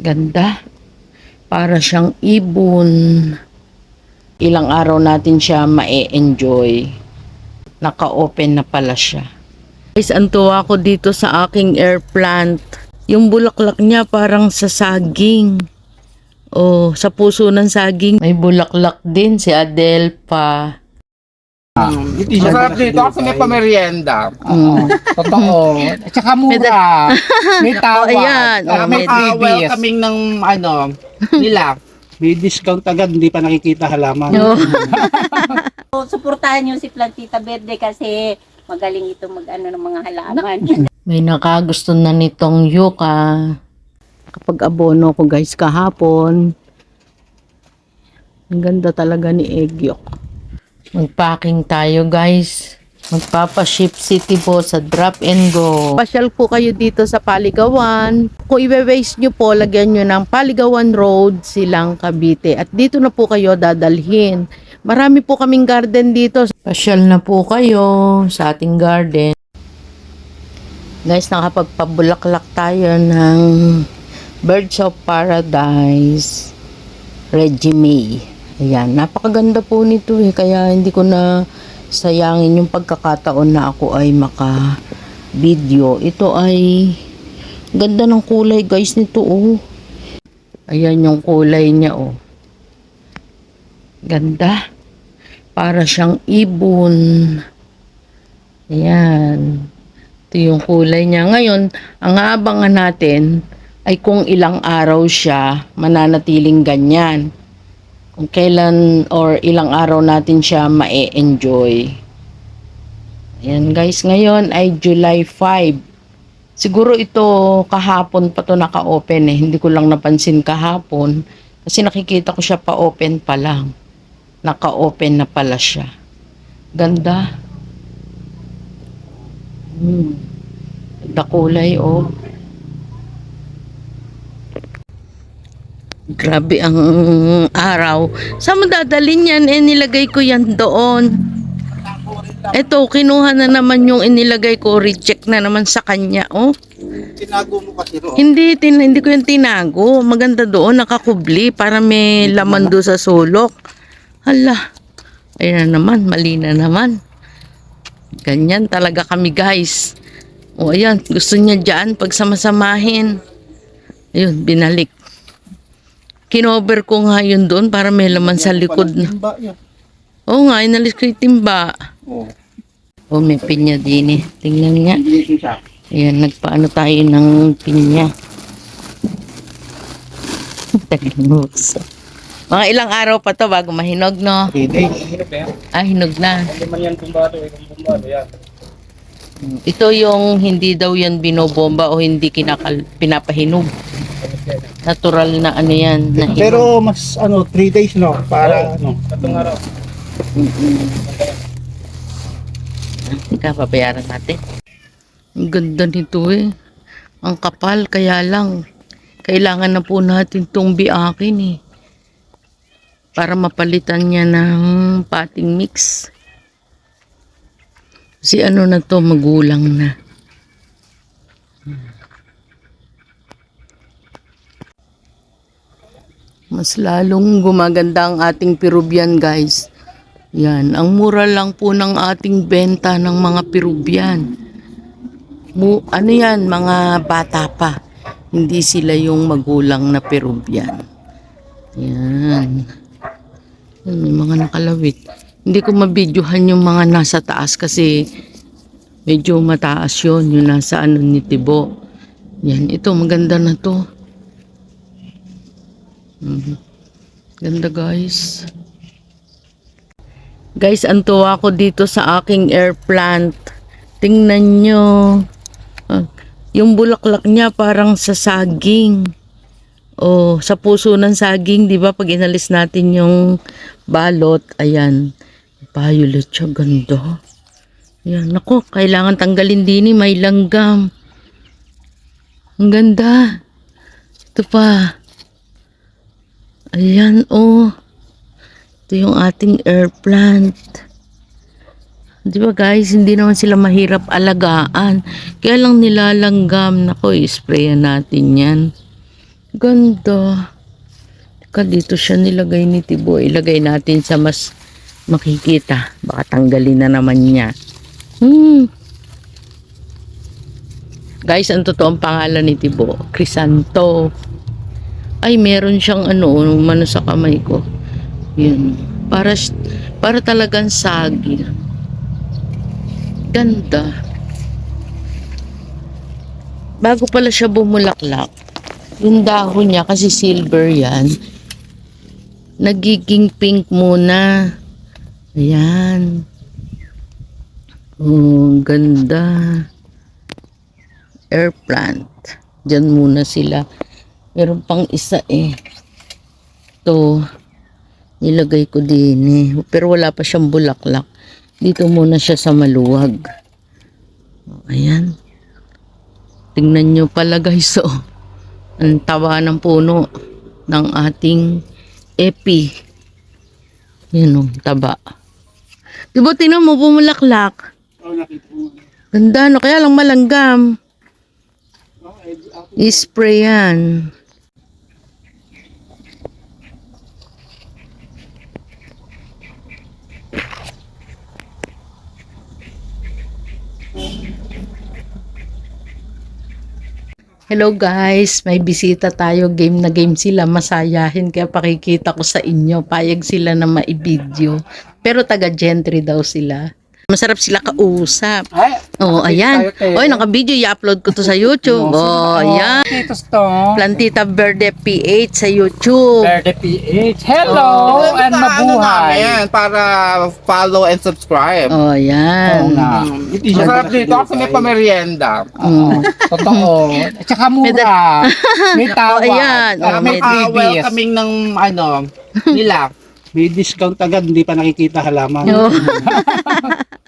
Ganda. Para siyang ibon. Ilang araw natin siya ma-enjoy. Naka-open na pala siya. Guys, antuwa ko dito sa aking air plant. Yung bulaklak niya parang sa saging. Oh, sa puso ng saging. May bulaklak din si Adelpa. Masarap dito kasi may pamerienda. Totoo. At saka mura. May tawad. ayan. May May welcoming ng nila. May discount agad, hindi pa nakikita halaman. So, suportahan nyo si Plantita Verde kasi magaling ito mag-ano ng mga halaman. May nakagusto na nitong yuka. Kapag abono ko guys kahapon. Ang ganda talaga ni Egg Yolk. Mag-packing tayo guys. Magpapa-ship city po sa drop and go. Pasyal po kayo dito sa Paligawan. Kung i-waste nyo po, lagyan nyo ng Paligawan Road, Silang Cavite. At dito na po kayo dadalhin. Marami po kaming garden dito. Pasyal na po kayo sa ating garden. Guys, nakapagpabulaklak tayo ng Birds of Paradise Reggie May. Ayan, napakaganda po nito kaya hindi ko na sayangin yung pagkakataon na ako ay maka-video. Ito ay ganda ng kulay guys nito oh. Ayan yung kulay niya oh. Ganda. Para siyang ibon. Ayan. Ito yung kulay niya. Ngayon, ang aabangan natin ay kung ilang araw siya mananatiling ganyan. Kung kailan or ilang araw natin siya ma-enjoy. Ayan guys, ngayon ay July 5. Siguro ito kahapon pa to naka-open Hindi ko lang napansin kahapon. Kasi nakikita ko siya pa-open pa lang. Naka-open na pala siya. Ganda. Ganda kulay oh. Grabe ang araw. Saan mo dadalhin yan? Nilagay ko yan doon. Eto, kinuha na naman yung inilagay ko. Reject na naman sa kanya. Oh. Tinago mo kasi ro. Hindi ko yung tinago. Maganda doon. Nakakubli. Para may laman doon sa sulok. Hala. Ayan na naman. Mali na naman. Ganyan talaga kami guys. O ayan. Gusto niya dyan. Pag samasamahin. Ayun. Binalik. Kinover ko nga yun doon para may laman sa likod na. Oo nga, inalis ko yung timba. Oh, may pinya din eh. Tingnan nga. Ayan, nagpaano tayo ng pinya. Taglimuso. Mga ilang araw pa to bago mahinog, no? 3 days. Ah, hinog na. Hindi man yan tumbado, itong tumbado yan. Ito yung hindi daw yan binobomba o hindi pinapahinog. Natural na ano yan. Na Pero mas 3 days no para tatlong araw. Ika, pabayaran natin. Ang ganda nito eh. Ang kapal, kaya lang. Kailangan na po natin itong biakin eh. Para mapalitan niya ng potting mix. Kasi ano na to, magulang na. Mas lalong gumaganda ang ating Peruvian guys. Yan, ang mura lang po ng ating benta ng mga Peruvian. Ano yan, mga bata pa. Hindi sila yung magulang na Peruvian. Yan. Yan, may mga nakalawit. Hindi ko mabidyohan yung mga nasa taas kasi medyo mataas yun. Yung nasa ano ni Tibo. Yan, ito maganda na to. Ganda guys. Guys, antuwa ko dito sa aking air plant. Tingnan nyo. Yung bulaklak niya parang sa saging. O, sa puso ng saging, di ba? Pag inalis natin yung balot, ayan. Violet siya, ganda. Ayan, naku, kailangan tanggalin din may langgam. Ang ganda. Ito pa. Ayan, oh. Ito yung ating air plant. Di ba guys, hindi naman sila mahirap alagaan. Kaya lang nilalanggam. Nako, i-sprayan natin yan. Ganda. Teka, dito siya nilagay ni Tibo. Ilagay natin sa mas makikita. Baka tanggalin na naman niya. Guys, ang totoong pangalan ni Tibo, Crisanto. Ay, meron siyang mano sa kamay ko. Yun. Para talagang sagir. Ganda. Bago pala siya bumulaklak, yung dahon niya, kasi silver yan, nagiging pink muna. Ayan. Oh, ganda. Air plant. Diyan muna sila. Meron pang isa eh. Ito. Nilagay ko din eh. Pero wala pa siyang bulaklak. Dito muna siya sa maluwag. Ayan. Tingnan nyo pala guys. Oh. Ang taba ng puno ng ating epi. Yan o, taba. Diba tingnan mo, bumulaklak. Oh, nakita mo. Ganda, no? Kaya lang malanggam. I-spray yan. Hello guys, may bisita tayo, game na game sila, masayahin, kaya pakikita ko sa inyo, payag sila na maibideo, pero taga Gentry daw sila. Masarap sila kausap. Ay, Oh, ayan. Oy, naka-video, i-upload ko to sa YouTube. Oh, ayan. Titos to. Plantita Verde PH sa YouTube. Verde PH. Hello and mabuhay. Para follow and subscribe. Oh, ayan. Masarap dito kasi may pamerienda. Totoo. At saka mura. May tawad. Oh, ayan. Oh, May may freebies. Kaming ng nila. May discount agad, hindi pa nakikita halaman. Oh,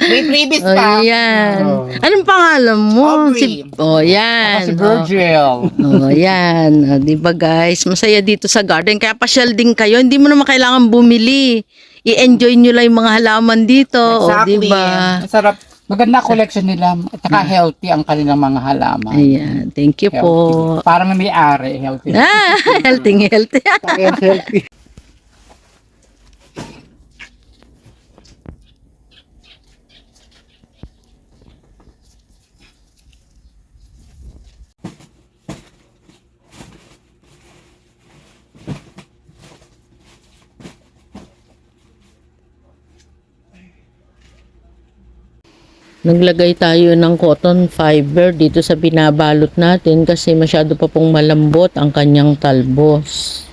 May freebies oh, pa. ayan. Oh. Anong pangalan mo? Aubrey. Oh, yan. Si Virgil. Oh, yan. Oh, di ba guys? Masaya dito sa garden. Kaya pasyal din kayo. Hindi mo naman kailangan bumili. I-enjoy nyo lang yung mga halaman dito. Exactly. Oh, di ba? Masarap. Maganda collection nila. At saka healthy ang kanilang mga halaman. Ayan. Thank you po. Parang may-ari. Healthy. Healthy. Healthy. Naglagay tayo ng cotton fiber dito sa binabalot natin kasi masyado pa pong malambot ang kanyang talbos.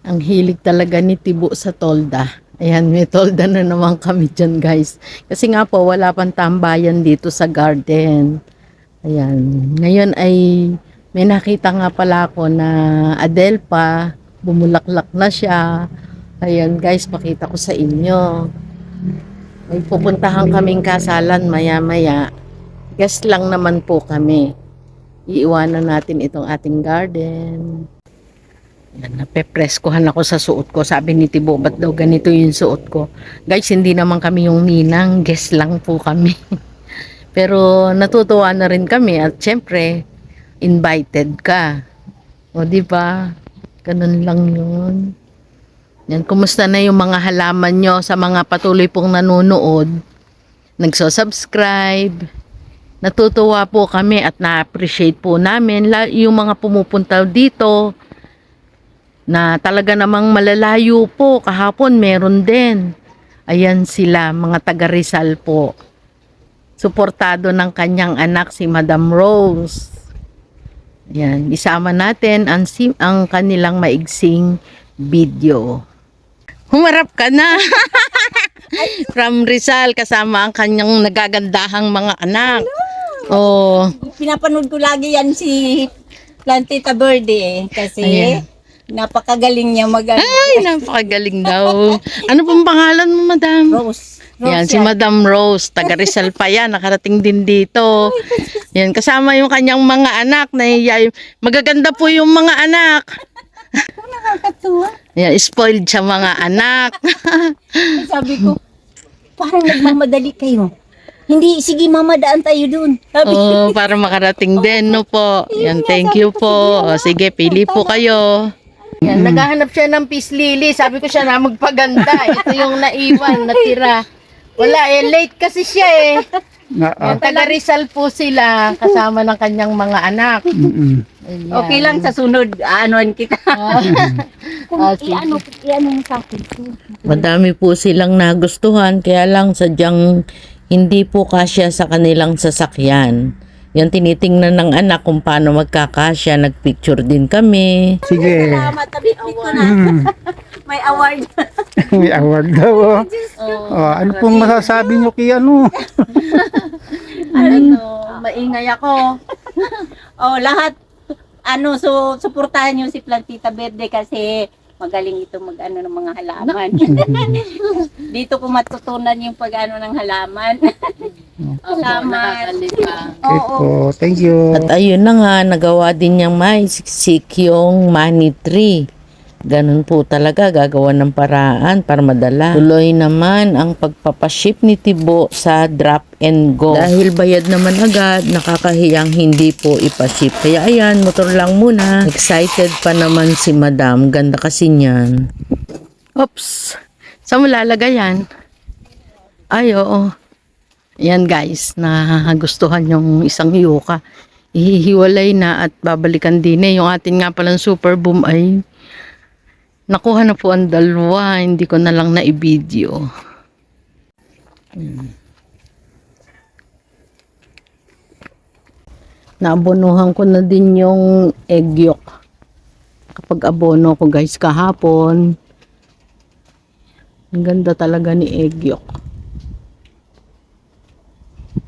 Ang hilig talaga ni Tibo sa tolda. Ayan, may tolda na naman kami dyan guys. Kasi nga po, wala pang tambayan dito sa garden. Ayan, ngayon ay may nakita nga pala ako na adelpa, bumulaklak na siya. Ayan guys, pakita ko sa inyo. May pupuntahan kaming kasalan maya-maya. Guest lang naman po kami. Iiwanan natin itong ating garden. Ayan, napepreskohan ako sa suot ko. Sabi ni Tibo, ba't daw ganito yung suot ko? Guys, hindi naman kami yung ninang. Guest lang po kami. Pero natutuwa na rin kami. At syempre, invited ka. O diba? Ganun lang yun. Yan, kumusta na yung mga halaman nyo sa mga patuloy pong nanonood, nagso-subscribe. Natutuwa po kami at na-appreciate po namin yung mga pumupunta dito na talaga namang malalayo po. Kahapon meron din. Ayan sila, mga taga Rizal po. Suportado ng kanyang anak si Madam Rose. Ayan, isama natin ang kanilang maigsing video. Humarap ka na. From Rizal, kasama ang kanyang nagagandahang mga anak. Oh. Pinapanood ko lagi yan si Plantita Verde kasi Ayan. napakagaling niya Ay, napakagaling daw. Ano pong pangalan mo, madam? Rose. Yan, si Madam Rose, taga Rizal pa yan, nakarating din dito. Yan, kasama yung kanyang mga anak. Magaganda po yung mga anak. Nakakatuwa. Yan, spoiled siya mga anak. Sabi ko, parang nagmamadali kayo. Hindi, sige mama, daan tayo dun. Sabi, Oh, para makarating din, no po. Yan, thank you po. O, sige, pili po kayo. Yan, naghahanap siya ng peace lily. Sabi ko siya na magpaganda. Ito yung naiwan, natira. Wala eh, late kasi siya eh. Yan, taga Rizal po sila, kasama ng kanyang mga anak. Ayan. okay lang sa sunod, anuan kita. Sige. I-ano mo sa akin. Madami po silang nagustuhan, kaya lang sadyang hindi po kasya sa kanilang sasakyan. Yan, tinitingnan ng anak kung paano magkakasya. Nagpicture din kami. Sige. Salamat, tabit ko na. May award. May award daw. Oh, ano pong masasabi nyo kay ano? Maingay ako. Oh, lahat, suportahan nyo si Plantita Verde kasi magaling ito mag-ano ng mga halaman. Dito ko matutunan yung pag-ano ng halaman. Salamat. Okay po, thank you. At ayun na nga, nagawa din niyang may siksik yung money tree. Ganun po talaga, gagawa ng paraan para madala. Tuloy naman ang pagpapaship ni Tibo sa drop and go. Dahil bayad naman agad, nakakahiyang hindi po ipaship. Kaya ayan, motor lang muna. Excited pa naman si Madam. Ganda kasi niyan. Oops! Saan mo lalagay yan? Ay, oo. Yan guys, nagustuhan yung isang yuka. Ihihiwalay na at babalikan din eh. Yung atin nga palang super boom ay nakuha na po ang dalawa, hindi ko na lang na-i-video. Naabonohan ko na din yung egg yolk. Kapag abono ko guys kahapon, ang ganda talaga ni egg yolk.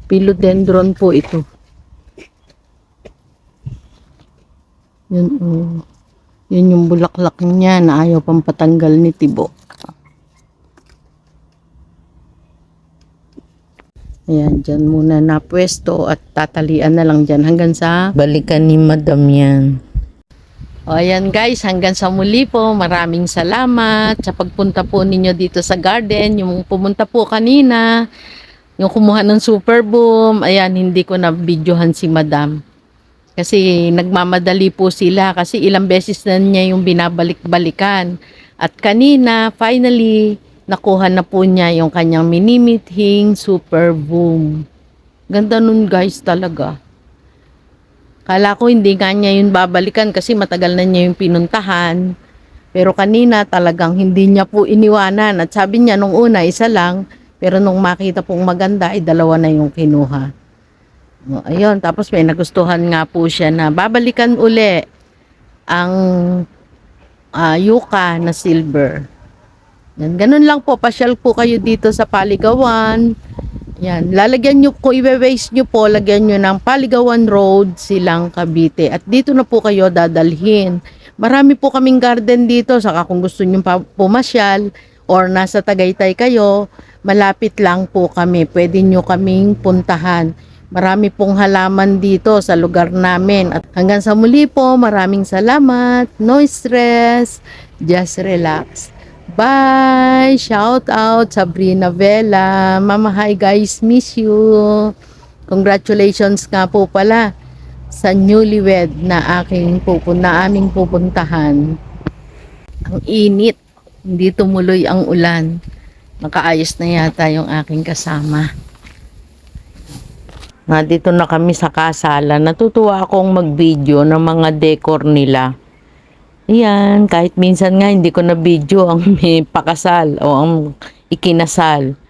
Philodendron po ito. Yun oh. Yun yung bulaklak niya na ayaw pang patanggal ni Tibo. Ayan, dyan muna na pwesto at tatalian na lang dyan hanggang sa balikan ni Madam yan. O ayan guys, hanggang sa muli po. Maraming salamat sa pagpunta po ninyo dito sa garden. Yung pumunta po kanina, yung kumuha ng super boom. Ayan, hindi ko na videohan si Madam. Kasi nagmamadali po sila kasi ilang beses na niya yung binabalik-balikan. At kanina, finally, nakuha na po niya yung kanyang mini-meeting super boom. Ganda nun guys talaga. Kala ko hindi nga niya yun babalikan kasi matagal na niya yung pinuntahan. Pero kanina talagang hindi niya po iniwanan. At sabi niya nung una, isa lang. Pero nung makita pong maganda, ay dalawa na yung kinuha. Ayun, tapos may nagustuhan nga po siya na babalikan uli ang yuka na silver. Yan, ganun lang po, pasyal po kayo dito sa Paligawan. Yan, lalagyan nyo, kung i-waste nyo po, lagyan nyo ng Paligawan Road, Silang Cavite. At dito na po kayo dadalhin. Marami po kaming garden dito, saka kung gusto nyo pumasyal or nasa Tagaytay kayo, malapit lang po kami. Pwede nyo kaming puntahan. Marami pong halaman dito sa lugar namin. At hanggang sa muli po, maraming salamat. No stress. Just relax. Bye! Shout out Sabrina Vela. Mama, hi guys. Miss you. Congratulations nga po pala sa newlywed na aming pupuntahan. Ang init. Hindi tumuloy ang ulan. Nakaayos na yata yung aking kasama. Dito na kami sa kasalan. Natutuwa akong mag-video ng mga decor nila. Ayan, kahit minsan nga hindi ko na video ang may pakasal o ang ikinasal.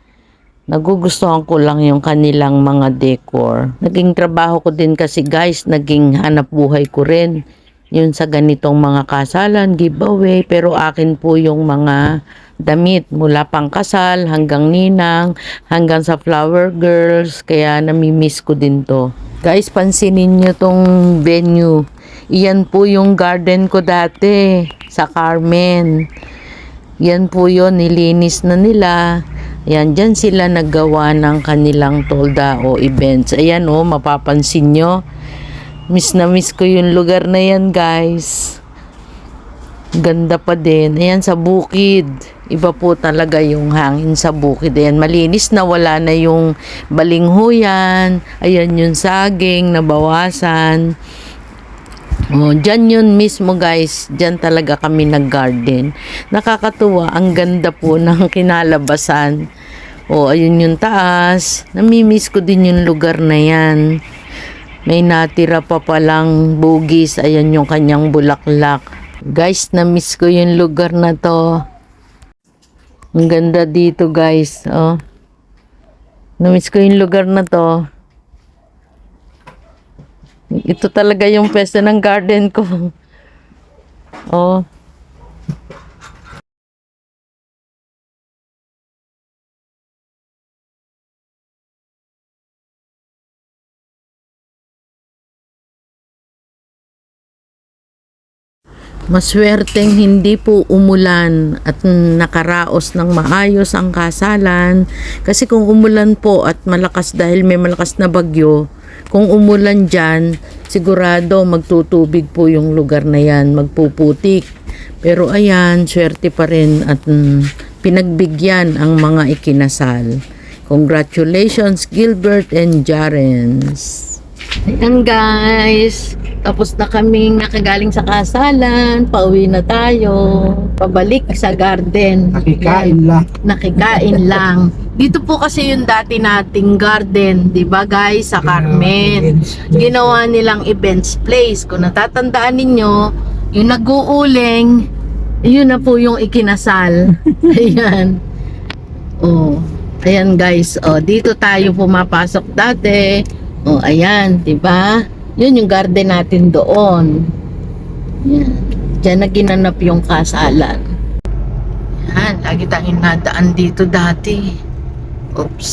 Nagugustuhan ko lang yung kanilang mga decor. Naging trabaho ko din kasi guys, naging hanap buhay ko rin. Yun sa ganitong mga kasalan, giveaway, pero akin po yung mga damit mula pang kasal hanggang ninang hanggang sa flower girls, kaya namimiss ko din to. Guys, pansinin nyo tong venue. Iyan po yung garden ko dati sa Carmen. Yan po yun, nilinis na nila. Ayan, dyan sila naggawa ng kanilang tolda o events. Ayan o, mapapansin nyo. Miss na miss ko yung lugar na yan guys. Ganda pa din. Ayan sa bukid. Iba po talaga yung hangin sa bukid. Ayan, malinis na, wala na yung balinghoyan. Ayan yung saging, nabawasan. Oh, dyan yun mismo guys. Dyan talaga kami nag-garden. Nakakatuwa, ang ganda po ng kinalabasan. Oh, ayun yung taas. Namimiss ko din yung lugar na yan. May natira pa palang bugis. Ayan yung kanyang bulaklak. Guys, namiss ko yung lugar na to. Ang ganda dito guys. Oh. Namiss ko yung lugar na to. Ito talaga yung pwesto ng garden ko. Oh. Maswerteng hindi po umulan at nakaraos ng maayos ang kasalan. Kasi kung umulan po at malakas dahil may malakas na bagyo, kung umulan dyan, sigurado magtutubig po yung lugar na yan, magpuputik. Pero ayan, swerte pa rin at pinagbigyan ang mga ikinasal. Congratulations Gilbert and Jarens. Ayan guys, tapos na kaming nakagaling sa kasalan, pauwi na tayo, pabalik sa garden. Nakikain lang. Nakikain lang. Dito po kasi yung dati nating garden, di ba guys, sa Carmen. Ginawa nilang events place. Kung natatandaan ninyo, yung nag-uuling, yun na po yung ikinasal. Ayan. Oh, ayan guys, oh, dito tayo pumapasok dati. Oh, ayan, 'di ba? 'Yun yung garden natin doon. Yan. Diyan na ginanap yung kasalan. Yan, lagi tayong nadaan dito dati. Oops.